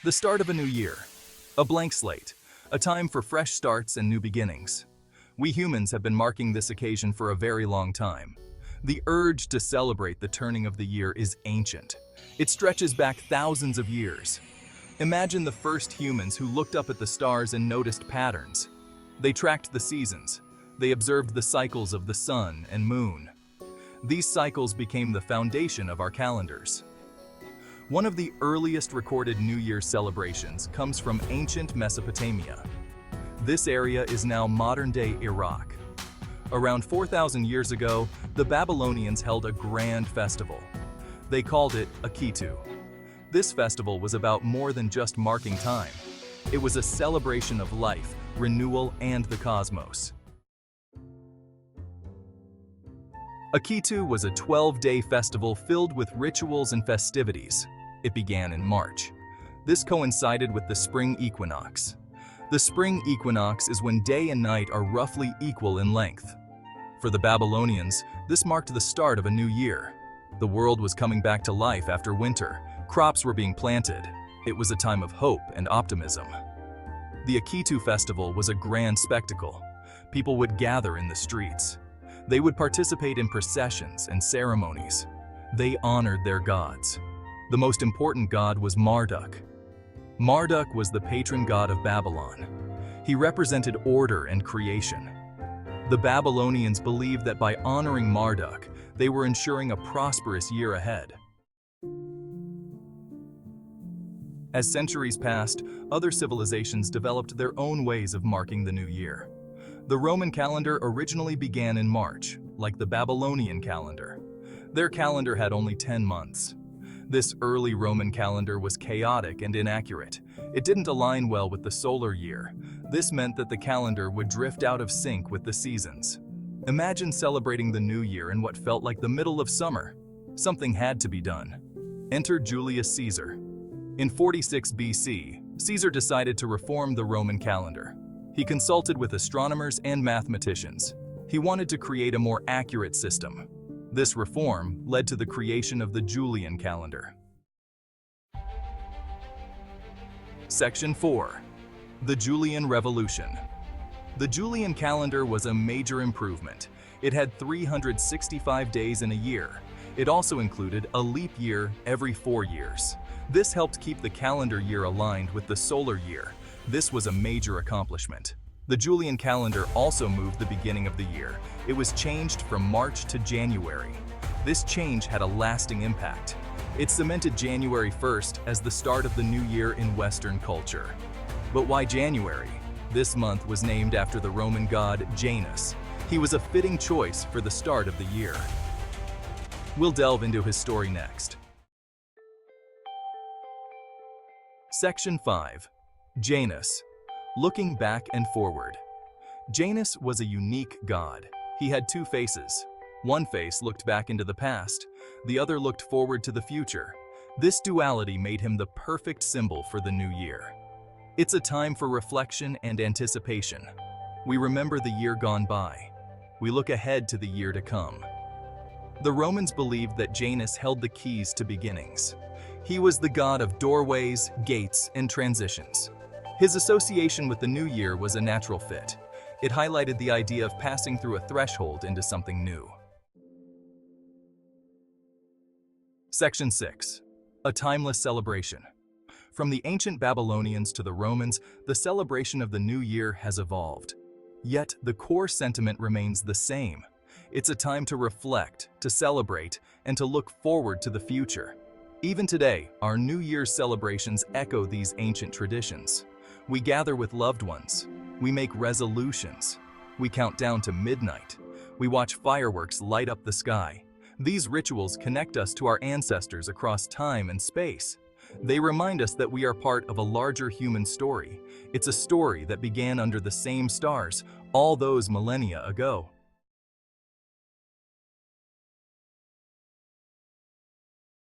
The start of a new year. A blank slate. A time for fresh starts and new beginnings. We humans have been marking this occasion for a very long time. The urge to celebrate the turning of the year is ancient. It stretches back thousands of years. Imagine the first humans who looked up at the stars and noticed patterns. They tracked the seasons. They observed the cycles of the sun and moon. These cycles became the foundation of our calendars. One of the earliest recorded New Year's celebrations comes from ancient Mesopotamia. This area is now modern-day Iraq. Around 4,000 years ago, the Babylonians held a grand festival. They called it Akitu. This festival was about more than just marking time. It was a celebration of life, renewal, and the cosmos. Akitu was a 12-day festival filled with rituals and festivities. It began in March. This coincided with the spring equinox. The spring equinox is when day and night are roughly equal in length. For the Babylonians, this marked the start of a new year. The world was coming back to life after winter. Crops were being planted. It was a time of hope and optimism. The Akitu festival was a grand spectacle. People would gather in the streets. They would participate in processions and ceremonies. They honored their gods. The most important god was Marduk. Marduk was the patron god of Babylon. He represented order and creation. The Babylonians believed that by honoring Marduk, they were ensuring a prosperous year ahead. As centuries passed, other civilizations developed their own ways of marking the new year. The Roman calendar originally began in March, like the Babylonian calendar. Their calendar had only 10 months. This early Roman calendar was chaotic and inaccurate. It didn't align well with the solar year. This meant that the calendar would drift out of sync with the seasons. Imagine celebrating the new year in what felt like the middle of summer. Something had to be done. Enter Julius Caesar. In 46 BC, Caesar decided to reform the Roman calendar. He consulted with astronomers and mathematicians. He wanted to create a more accurate system. This reform led to the creation of the Julian calendar. Section 4. The Julian Revolution. The Julian calendar was a major improvement. It had 365 days in a year. It also included a leap year every 4 years. This helped keep the calendar year aligned with the solar year. This was a major accomplishment. The Julian calendar also moved the beginning of the year. It was changed from March to January. This change had a lasting impact. It cemented January 1st as the start of the new year in Western culture. But why January? This month was named after the Roman god Janus. He was a fitting choice for the start of the year. We'll delve into his story next. Section 5. Janus. Looking back and forward. Janus was a unique god. He had two faces. One face looked back into the past. The other looked forward to the future. This duality made him the perfect symbol for the new year. It's a time for reflection and anticipation. We remember the year gone by. We look ahead to the year to come. The Romans believed that Janus held the keys to beginnings. He was the god of doorways, gates, and transitions. His association with the new year was a natural fit. It highlighted the idea of passing through a threshold into something new. Section 6. A timeless celebration. From the ancient Babylonians to the Romans, the celebration of the new year has evolved. Yet the core sentiment remains the same. It's a time to reflect, to celebrate, and to look forward to the future. Even today, our New Year's celebrations echo these ancient traditions. We gather with loved ones. We make resolutions. We count down to midnight. We watch fireworks light up the sky. These rituals connect us to our ancestors across time and space. They remind us that we are part of a larger human story. It's a story that began under the same stars all those millennia ago.